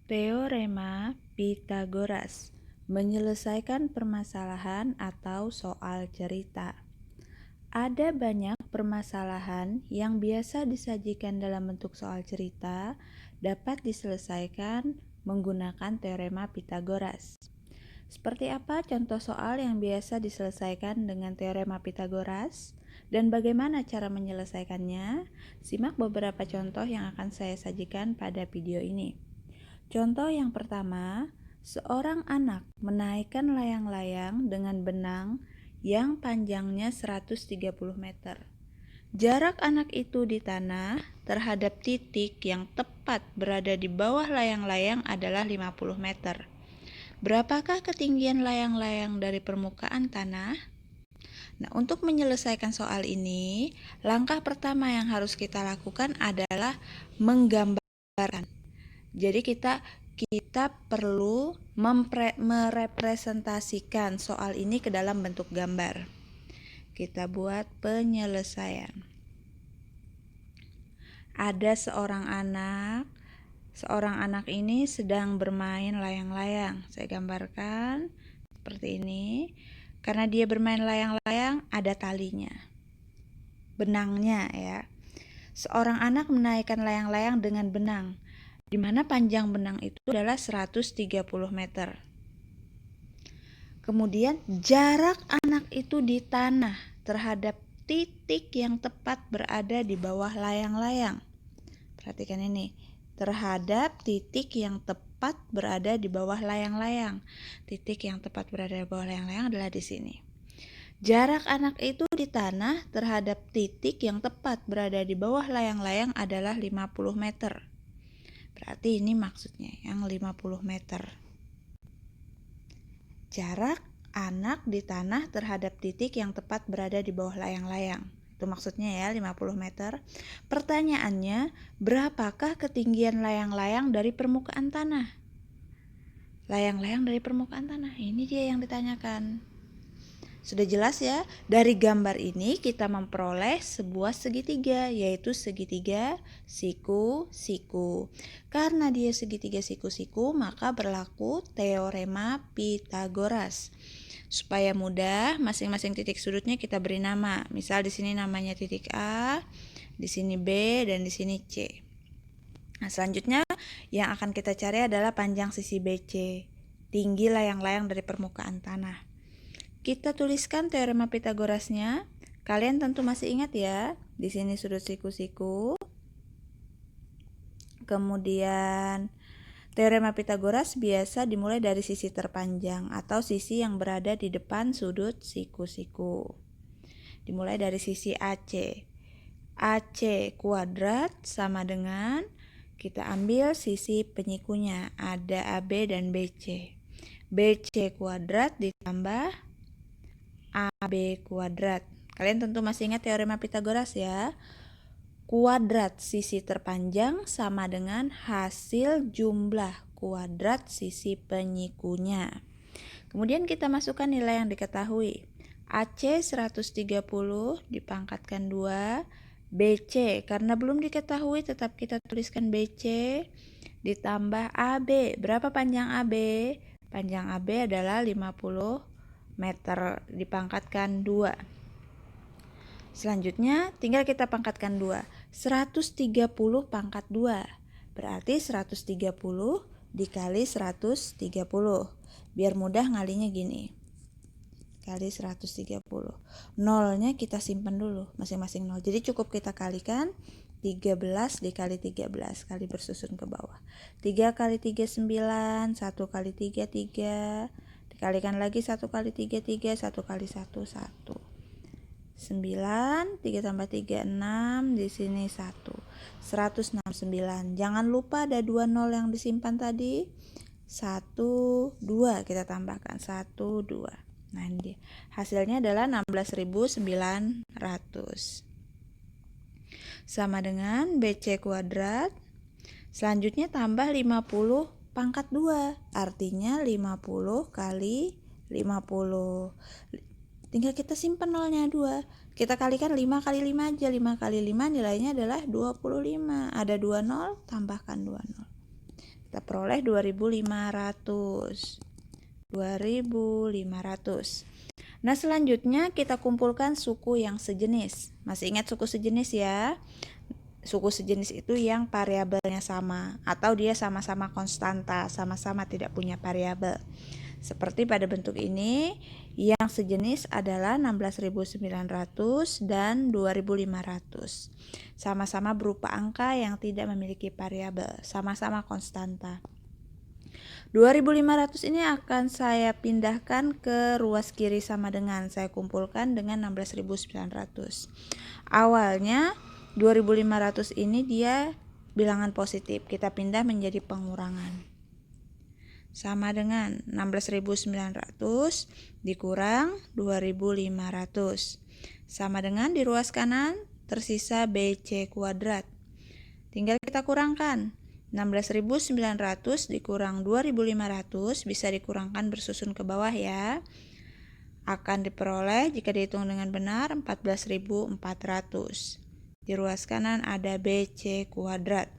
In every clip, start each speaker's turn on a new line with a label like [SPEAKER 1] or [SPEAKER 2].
[SPEAKER 1] Teorema Pitagoras menyelesaikan permasalahan atau soal cerita. Ada banyak permasalahan yang biasa disajikan dalam bentuk soal cerita dapat diselesaikan menggunakan teorema Pitagoras. Seperti apa contoh soal yang biasa diselesaikan dengan teorema Pitagoras dan bagaimana cara menyelesaikannya? Simak beberapa contoh yang akan saya sajikan pada video ini. Contoh yang pertama, seorang anak menaikkan layang-layang dengan benang yang panjangnya 130 meter. Jarak anak itu di tanah terhadap titik yang tepat berada di bawah layang-layang adalah 50 meter. Berapakah ketinggian layang-layang dari permukaan tanah? Nah, untuk menyelesaikan soal ini, langkah pertama yang harus kita lakukan adalah menggambarkan. Jadi kita perlu merepresentasikan soal ini ke dalam bentuk gambar. Kita buat penyelesaian. Ada seorang anak ini sedang bermain layang-layang. Saya gambarkan seperti ini. Karena dia bermain layang-layang, ada talinya, benangnya ya. Seorang anak menaikkan layang-layang dengan benang, di mana panjang benang itu adalah 130 meter. Kemudian jarak anak itu di tanah terhadap titik yang tepat berada di bawah layang-layang. Perhatikan ini, terhadap titik yang tepat berada di bawah layang-layang. Titik yang tepat berada di bawah layang-layang adalah di sini. Jarak anak itu di tanah terhadap titik yang tepat berada di bawah layang-layang adalah 50 meter. Berarti ini maksudnya yang 50 meter. Jarak anak di tanah terhadap titik yang tepat berada di bawah layang-layang. Itu maksudnya ya 50 meter. Pertanyaannya, berapakah ketinggian layang-layang dari permukaan tanah? Layang-layang dari permukaan tanah, ini dia yang ditanyakan. Sudah jelas ya, dari gambar ini kita memperoleh sebuah segitiga, yaitu segitiga siku-siku. Karena dia segitiga siku-siku, maka berlaku teorema Pitagoras. Supaya mudah, masing-masing titik sudutnya kita beri nama. Misal di sini namanya titik A, di sini B, dan di sini C. Nah, selanjutnya yang akan kita cari adalah panjang sisi BC, tinggi layang-layang dari permukaan tanah. Kita tuliskan teorema Pitagorasnya. Kalian tentu masih ingat ya, di sini sudut siku-siku. Kemudian teorema Pitagoras biasa dimulai dari sisi terpanjang atau sisi yang berada di depan sudut siku-siku. Dimulai dari sisi AC. AC kuadrat sama dengan, kita ambil sisi penyikunya, ada AB dan BC. BC kuadrat ditambah AB kuadrat. Kalian tentu masih ingat teorema Pitagoras ya. Kuadrat sisi terpanjang sama dengan hasil jumlah kuadrat sisi penyikunya. Kemudian kita masukkan nilai yang diketahui. AC 130 dipangkatkan 2, BC karena belum diketahui tetap kita tuliskan BC ditambah AB. Berapa panjang AB? Panjang AB adalah 50 meter dipangkatkan 2. Selanjutnya tinggal kita pangkatkan 2. 130 pangkat 2 berarti 130 dikali 130. Biar mudah ngalinya gini, kali 130. Nolnya kita simpan dulu, masing-masing 0. Jadi cukup kita kalikan 13 dikali 13, kali bersusun ke bawah. 3 kali 3 9, 1 kali 3 3, dikalikan lagi 1 kali 3 3, 1 kali 1 1. 9, 3 tambah 3 6, di sini 1. 169. Jangan lupa ada 2 0 yang disimpan tadi. 1 2 kita tambahkan 1 2. Nah, ini dia. Hasilnya adalah 16.900. Sama dengan BC kuadrat. Selanjutnya tambah 50 pangkat 2. Artinya 50 kali 50. Tinggal kita simpan nolnya 2. Kita kalikan 5 kali 5 aja. 5 kali 5 nilainya adalah 25. Ada 2 0, tambahkan 2 0. Kita peroleh 2.500. 2.500. Nah, selanjutnya kita kumpulkan suku yang sejenis. Masih ingat suku sejenis ya? Suku sejenis itu yang variabelnya sama atau dia sama-sama konstanta, sama-sama tidak punya variabel. Seperti pada bentuk ini, yang sejenis adalah 16.900 dan 2.500. Sama-sama berupa angka yang tidak memiliki variabel, sama-sama konstanta. 2.500 ini akan saya pindahkan ke ruas kiri sama dengan, saya kumpulkan dengan 16.900. Awalnya 2.500 ini dia bilangan positif, kita pindah menjadi pengurangan. Sama dengan 16.900 dikurang 2.500. Sama dengan di ruas kanan tersisa BC kuadrat. Tinggal kita kurangkan. 16.900 dikurang 2.500 bisa dikurangkan bersusun ke bawah ya. Akan diperoleh jika dihitung dengan benar 14.400. Di ruas kanan ada BC kuadrat.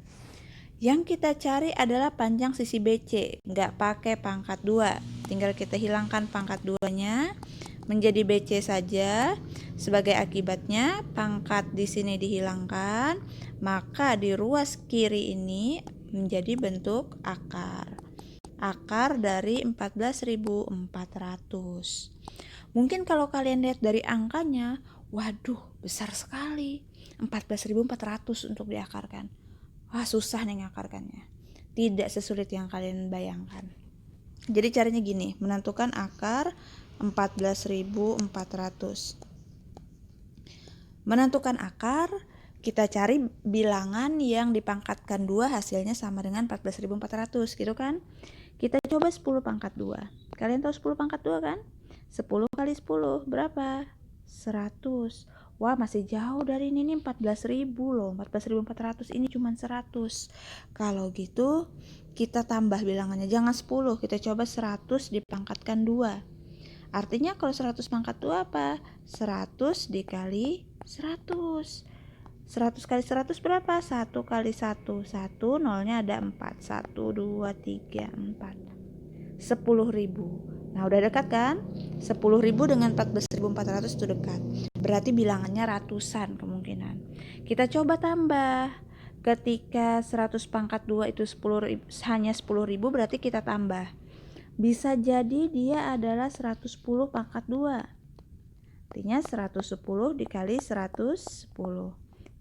[SPEAKER 1] Yang kita cari adalah panjang sisi BC, nggak pakai pangkat 2. Tinggal kita hilangkan pangkat 2-nya menjadi BC saja. Sebagai akibatnya pangkat di sini dihilangkan, maka di ruas kiri ini menjadi bentuk akar. Akar dari 14.400. Mungkin kalau kalian lihat dari angkanya, waduh besar sekali. 14.400 untuk diakarkan. Wah, susah nih ngakarkannya. Tidak sesulit yang kalian bayangkan. Jadi caranya gini, menentukan akar 14.400. Menentukan akar, kita cari bilangan yang dipangkatkan 2 hasilnya sama dengan 14.400 gitu kan. Kita coba 10 pangkat 2. Kalian tahu 10 pangkat 2 kan? 10 kali 10 berapa? 100. Wah, masih jauh dari ini nih, 14.000 loh. 14.400 ini cuma 100. Kalau gitu kita tambah bilangannya, jangan 10, kita coba 100 dipangkatkan 2. Artinya kalau 100 pangkat 2 apa? 100 dikali 100. 100 kali 100 berapa? 1 kali 1. 1 nolnya ada 4. 1, 2, 3, 4. 10.000. Nah, udah dekat kan? 10.000 dengan 14.400 itu dekat. Berarti bilangannya ratusan kemungkinan. Kita coba tambah. Ketika 100 pangkat 2 itu 10.000, hanya 10.000, berarti kita tambah. Bisa jadi dia adalah 110 pangkat 2. Artinya 110 dikali 110.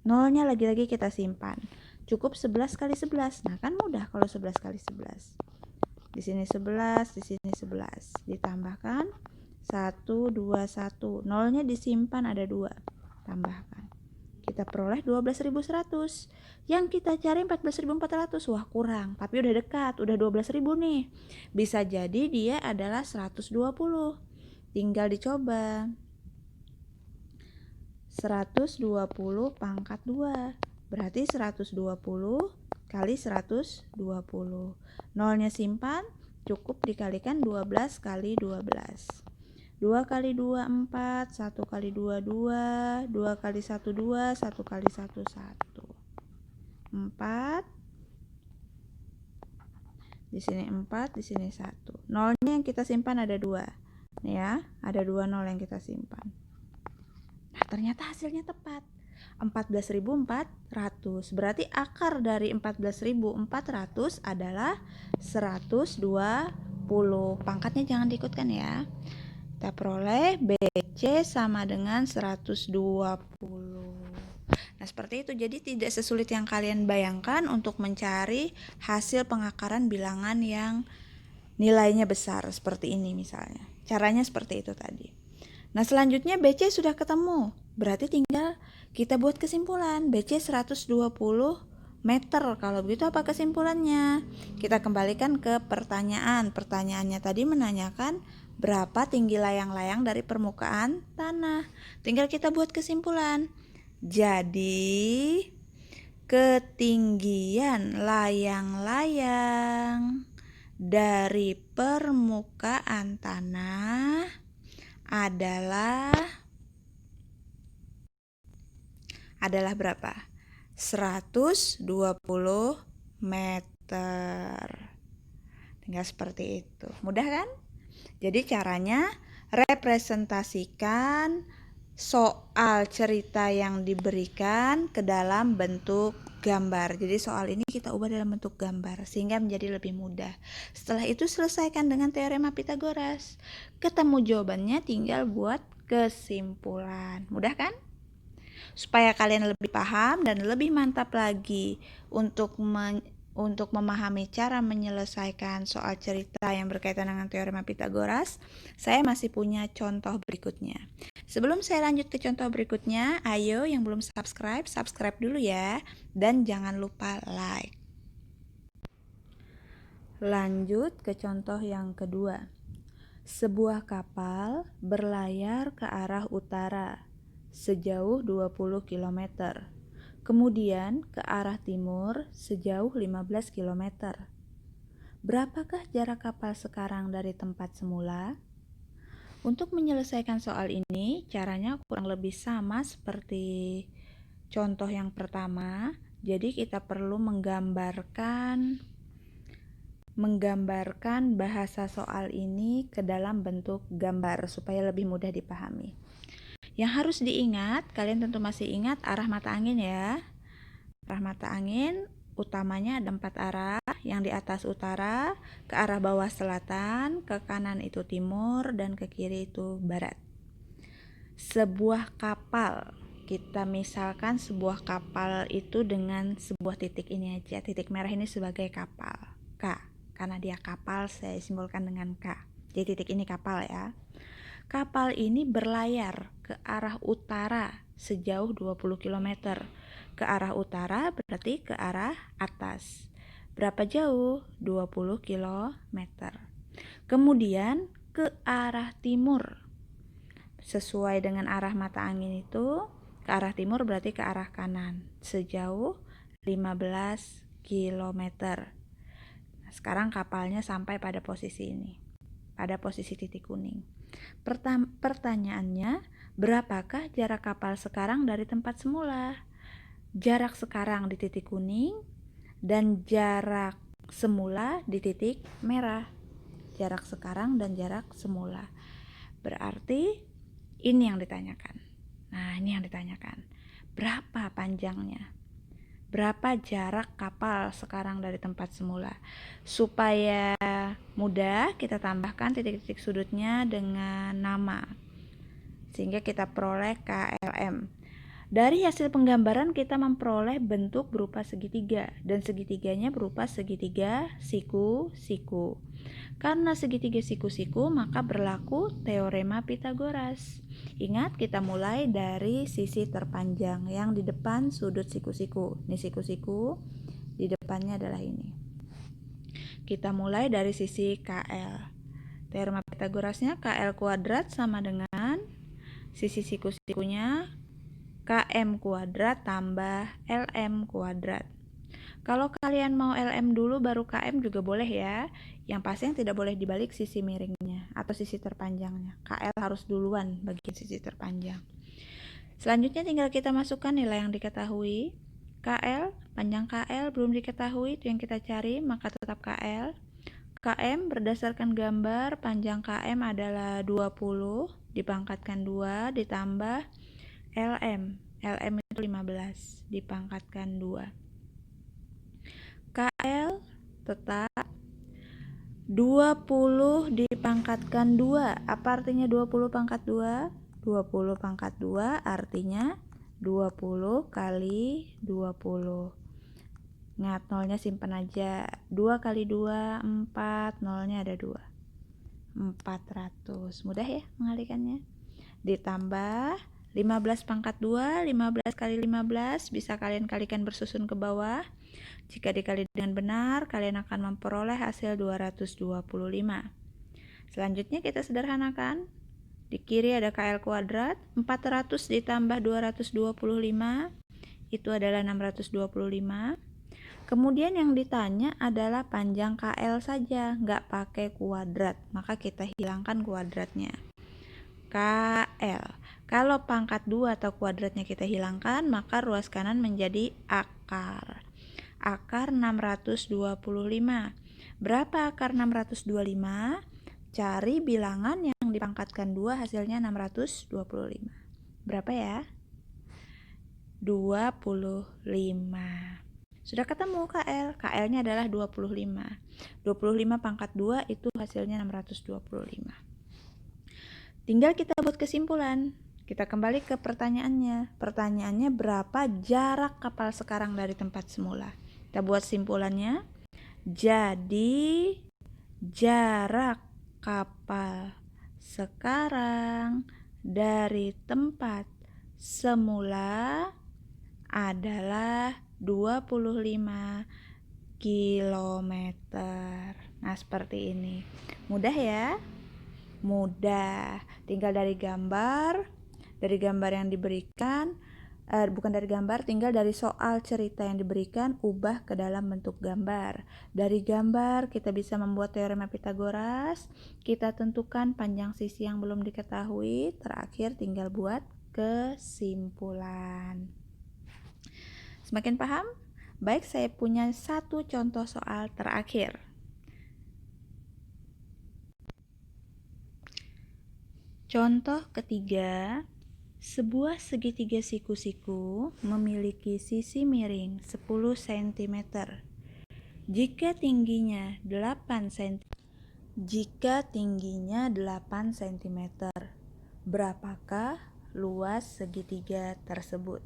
[SPEAKER 1] Nolnya lagi-lagi kita simpan. Cukup 11 kali 11. Nah, kan mudah kalau 11 kali 11. Di sini 11, di sini 11. Ditambahkan 1, 2, 1. Nolnya disimpan ada 2. Tambahkan. Kita peroleh 12.100. Yang kita cari 14.400. Wah, kurang, tapi udah dekat, udah 12.000 nih. Bisa jadi dia adalah 120. Tinggal dicoba. 120 pangkat 2. Berarti 120 kali 120. Nolnya simpan, cukup dikalikan 12 kali 12. 2 kali 2 4, 1 kali 2 2, 2 kali 1 2, 1 kali 1 1. 4. Di sini 4, di sini 1. Nolnya yang kita simpan ada 2. Nih ya, ada 2 nol yang kita simpan. Nah, ternyata hasilnya tepat. 14.400. Berarti akar dari 14.400 adalah 120. Pangkatnya jangan diikutkan ya. Kita peroleh BC sama dengan 120. Nah, seperti itu. Jadi tidak sesulit yang kalian bayangkan untuk mencari hasil pengakaran bilangan yang nilainya besar seperti ini misalnya. Caranya seperti itu tadi. Nah, selanjutnya BC sudah ketemu. Berarti tinggal kita buat kesimpulan. BC 120 meter. Kalau begitu apa kesimpulannya? Kita kembalikan ke pertanyaan. Pertanyaannya tadi menanyakan berapa tinggi layang-layang dari permukaan tanah. Tinggal kita buat kesimpulan. Jadi ketinggian layang-layang dari permukaan tanah adalah berapa? 120 meter. Tinggal seperti itu. Mudah kan? Jadi caranya representasikan soal cerita yang diberikan ke dalam bentuk gambar. Jadi soal ini kita ubah dalam bentuk gambar sehingga menjadi lebih mudah. Setelah itu selesaikan dengan teorema Pythagoras. Ketemu jawabannya, tinggal buat kesimpulan. Mudah kan? Supaya kalian lebih paham dan lebih mantap lagi untuk memahami cara menyelesaikan soal cerita yang berkaitan dengan teorema Pythagoras, saya masih punya contoh berikutnya. Sebelum saya lanjut ke contoh berikutnya, ayo yang belum subscribe dulu ya, dan jangan lupa like. Lanjut ke contoh yang kedua. Sebuah kapal berlayar ke arah utara sejauh 20 km. Kemudian ke arah timur sejauh 15 km. Berapakah jarak kapal sekarang dari tempat semula? Untuk menyelesaikan soal ini, caranya kurang lebih sama seperti contoh yang pertama. Jadi kita perlu menggambarkan bahasa soal ini ke dalam bentuk gambar supaya lebih mudah dipahami. Yang harus diingat, kalian tentu masih ingat arah mata angin ya. Arah mata angin utamanya ada 4 arah, yang di atas utara, ke arah bawah selatan, ke kanan itu timur, dan ke kiri itu barat. Sebuah kapal, kita misalkan sebuah kapal itu dengan sebuah titik ini aja, titik merah ini sebagai kapal, K. Karena dia kapal, saya simbolkan dengan K. Jadi titik ini kapal ya. Kapal ini berlayar ke arah utara sejauh 20 km. Ke arah utara berarti ke arah atas. Berapa jauh? 20 km. Kemudian ke arah timur. Sesuai dengan arah mata angin itu, ke arah timur berarti ke arah kanan. Sejauh 15 km. Nah, sekarang kapalnya sampai pada posisi ini. Pada posisi titik kuning. Pertanyaannya, berapakah jarak kapal sekarang dari tempat semula? Jarak sekarang di titik kuning dan jarak semula di titik merah. Jarak sekarang dan jarak semula. Berarti ini yang ditanyakan. Nah, ini yang ditanyakan. Berapa panjangnya? Berapa jarak kapal sekarang dari tempat semula? Supaya mudah, kita tambahkan titik-titik sudutnya dengan nama, sehingga kita peroleh KLM. Dari hasil penggambaran kita memperoleh bentuk berupa segitiga, dan segitiganya berupa segitiga siku-siku. Karena segitiga siku-siku, maka berlaku teorema Pythagoras. Ingat, kita mulai dari sisi terpanjang yang di depan sudut siku-siku. Ini siku-siku, di depannya adalah ini. Kita mulai dari sisi KL. Teorema Pythagorasnya KL kuadrat sama dengan sisi siku-sikunya KM kuadrat tambah LM kuadrat. Kalau kalian mau LM dulu baru KM juga boleh ya. Yang pasti yang tidak boleh dibalik sisi miringnya atau sisi terpanjangnya. KL harus duluan bagian sisi terpanjang. Selanjutnya tinggal kita masukkan nilai yang diketahui. KL, panjang KL belum diketahui, itu yang kita cari, maka tetap KL. KM berdasarkan gambar, panjang KM adalah 20, dipangkatkan 2, ditambah LM. LM itu 15, dipangkatkan 2. KL tetap 20 dipangkatkan 2. Apa artinya 20 pangkat 2? 20 pangkat 2 artinya 20 kali 20. Ingat, nolnya simpan aja. 2 kali 2, 4. Nolnya ada 2. 400. Mudah ya mengalikannya. Ditambah 15 pangkat 2, 15 kali 15. Bisa kalian kalikan bersusun ke bawah. Jika dikali dengan benar, kalian akan memperoleh hasil 225. Selanjutnya kita sederhanakan. Di kiri ada KL kuadrat, 400 ditambah 225, itu adalah 625. Kemudian yang ditanya adalah panjang KL saja, nggak pakai kuadrat, maka kita hilangkan kuadratnya. KL. Kalau pangkat 2 atau kuadratnya kita hilangkan, maka ruas kanan menjadi akar. akar 625. Berapa akar 625? Cari bilangan yang dipangkatkan 2 hasilnya 625. Berapa ya? 25. Sudah ketemu KL. KL-nya adalah 25. 25 pangkat 2 itu hasilnya 625. Tinggal kita buat kesimpulan. Kita kembali ke pertanyaannya. Pertanyaannya, berapa jarak kapal sekarang dari tempat semula? Kita buat simpulannya. Jadi, jarak kapal sekarang dari tempat semula adalah 25 kilometer. Nah, seperti ini. Mudah ya? Mudah. Tinggal dari gambar yang diberikan, bukan dari gambar, tinggal dari soal cerita yang diberikan, ubah ke dalam bentuk gambar. Dari gambar kita bisa membuat teorema Pitagoras, kita tentukan panjang sisi yang belum diketahui, terakhir tinggal buat kesimpulan. Semakin paham? Baik, saya punya satu contoh soal terakhir. Contoh ketiga, sebuah segitiga siku-siku memiliki sisi miring 10 cm. Jika tingginya 8 cm, berapakah luas segitiga tersebut?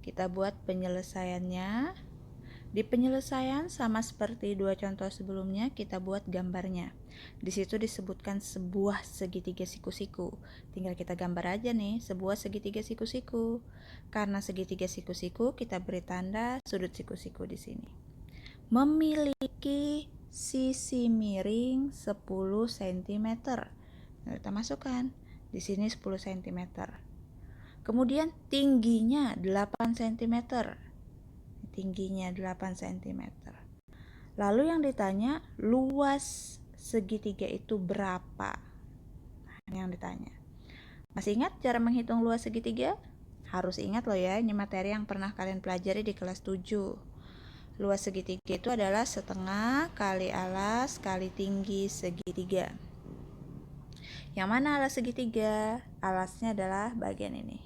[SPEAKER 1] Kita buat penyelesaiannya. Di penyelesaian sama seperti dua contoh sebelumnya, kita buat gambarnya. Di situ disebutkan sebuah segitiga siku-siku. Tinggal kita gambar aja nih, sebuah segitiga siku-siku. Karena segitiga siku-siku, kita beri tanda sudut siku-siku di sini. Memiliki sisi miring 10 cm. Nah, kita masukkan di sini 10 cm. Kemudian tingginya 8 cm. Tingginya 8 cm. Lalu yang ditanya, luas segitiga itu berapa? Nah, yang ditanya. Masih ingat cara menghitung luas segitiga? Harus ingat loh ya, ini materi yang pernah kalian pelajari di kelas 7. Luas segitiga itu adalah setengah kali alas kali tinggi segitiga. Yang mana alas segitiga? Alasnya adalah bagian ini,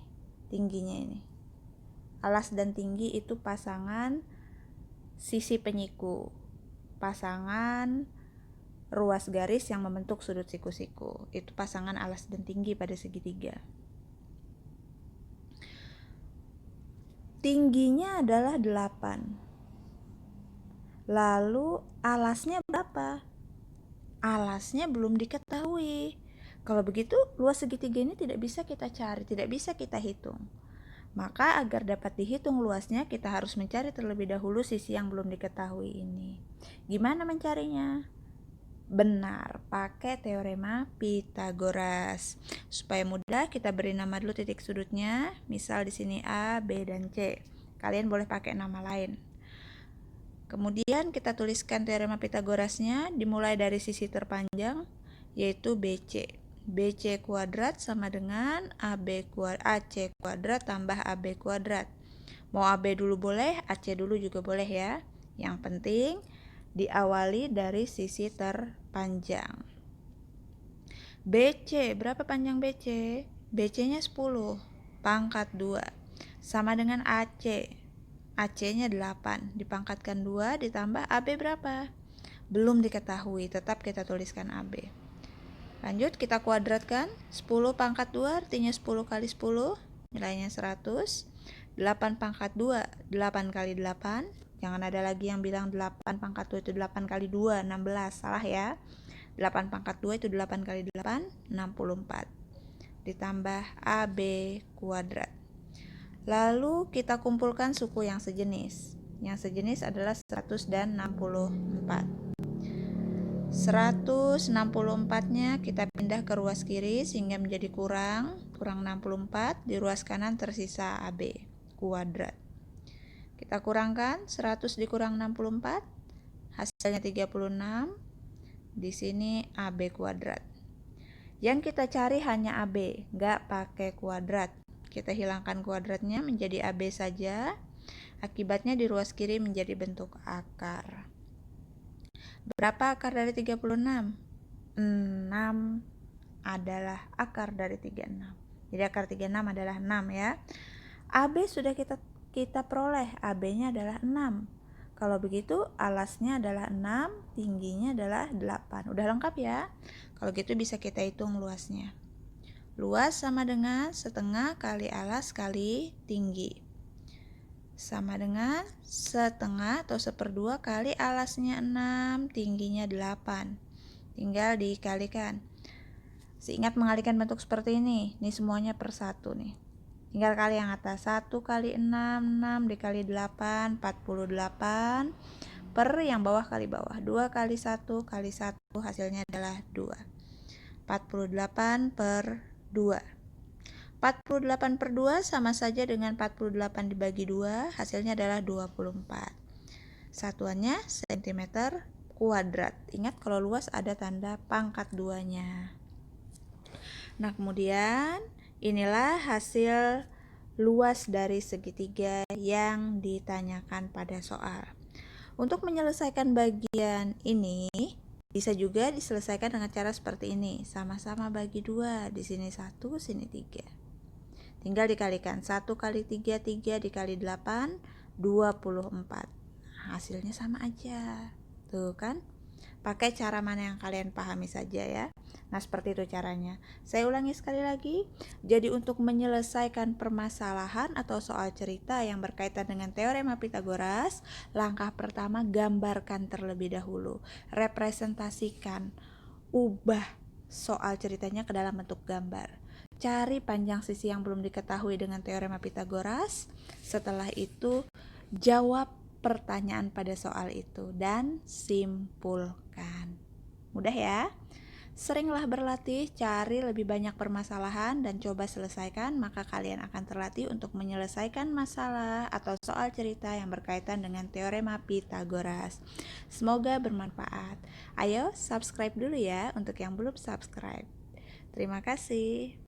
[SPEAKER 1] tingginya ini. Alas dan tinggi itu pasangan sisi penyiku, pasangan ruas garis yang membentuk sudut siku-siku. Itu pasangan alas dan tinggi pada segitiga. Tingginya adalah 8. Lalu alasnya berapa? Alasnya belum diketahui. Kalau begitu, luas segitiga ini tidak bisa kita cari, tidak bisa kita hitung. Maka agar dapat dihitung luasnya, kita harus mencari terlebih dahulu sisi yang belum diketahui ini. Gimana mencarinya? Benar, pakai teorema Pitagoras. Supaya mudah, kita beri nama dulu titik sudutnya. Misal di sini A, B, dan C. Kalian boleh pakai nama lain. Kemudian kita tuliskan teorema Pitagorasnya dimulai dari sisi terpanjang, yaitu BC. BC kuadrat sama dengan AC kuadrat tambah AB kuadrat. Mau AB dulu boleh, AC dulu juga boleh ya. Yang penting diawali dari sisi terpanjang. BC, berapa panjang BC? BC-nya 10 pangkat 2 sama dengan AC. AC-nya 8 dipangkatkan 2 ditambah AB berapa? Belum diketahui, tetap kita tuliskan AB. Lanjut, kita kuadratkan. 10 pangkat 2 artinya 10 kali 10, nilainya 100. 8 pangkat 2, 8 kali 8. Jangan ada lagi yang bilang 8 pangkat 2 itu 8 kali 2, 16. Salah ya. 8 pangkat 2 itu 8 kali 8, 64. Ditambah AB kuadrat. Lalu kita kumpulkan suku yang sejenis. Yang sejenis adalah 100 dan 64. 164-nya kita pindah ke ruas kiri sehingga menjadi kurang 64, di ruas kanan tersisa AB kuadrat. Kita kurangkan 100 dikurang 64, hasilnya 36. Di sini AB kuadrat. Yang kita cari hanya AB, nggak pakai kuadrat. Kita hilangkan kuadratnya menjadi AB saja. Akibatnya di ruas kiri menjadi bentuk akar. Berapa akar dari 36? 6 adalah akar dari 36. Jadi akar 36 adalah 6 ya. AB sudah kita peroleh, AB-nya adalah 6. Kalau begitu alasnya adalah 6, tingginya adalah 8. Udah lengkap ya? Kalau gitu bisa kita hitung luasnya. Luas sama dengan setengah kali alas kali tinggi. Sama dengan setengah atau seperdua kali alasnya 6, tingginya 8. Tinggal dikalikan. Ingat mengalihkan bentuk seperti ini. Ini semuanya per 1 nih. Tinggal kali yang atas. 1 kali 6, 6 dikali 8, 48. Per yang bawah kali bawah. 2 kali 1 kali 1 hasilnya adalah 2. 48 per 2. 48 per 2 sama saja dengan 48 dibagi 2. Hasilnya adalah 24. Satuannya cm kuadrat. Ingat kalau luas ada tanda pangkat 2-nya. Nah, kemudian inilah hasil luas dari segitiga yang ditanyakan pada soal. Untuk menyelesaikan bagian ini, bisa juga diselesaikan dengan cara seperti ini. Sama-sama bagi 2, di sini 1, sini 3. Tinggal dikalikan, 1 kali 3, 3 dikali 8, 24. Hasilnya sama aja. Tuh kan? Pakai cara mana yang kalian pahami saja ya. Nah, seperti itu caranya. Saya ulangi sekali lagi. Jadi untuk menyelesaikan permasalahan atau soal cerita yang berkaitan dengan teorema Pitagoras, langkah pertama gambarkan terlebih dahulu. Representasikan, ubah soal ceritanya ke dalam bentuk gambar. Cari panjang sisi yang belum diketahui dengan teorema Pitagoras. Setelah itu jawab pertanyaan pada soal itu dan simpulkan. Mudah ya? Seringlah berlatih, cari lebih banyak permasalahan dan coba selesaikan, maka kalian akan terlatih untuk menyelesaikan masalah atau soal cerita yang berkaitan dengan teorema Pitagoras. Semoga bermanfaat. Ayo subscribe dulu ya untuk yang belum subscribe. Terima kasih.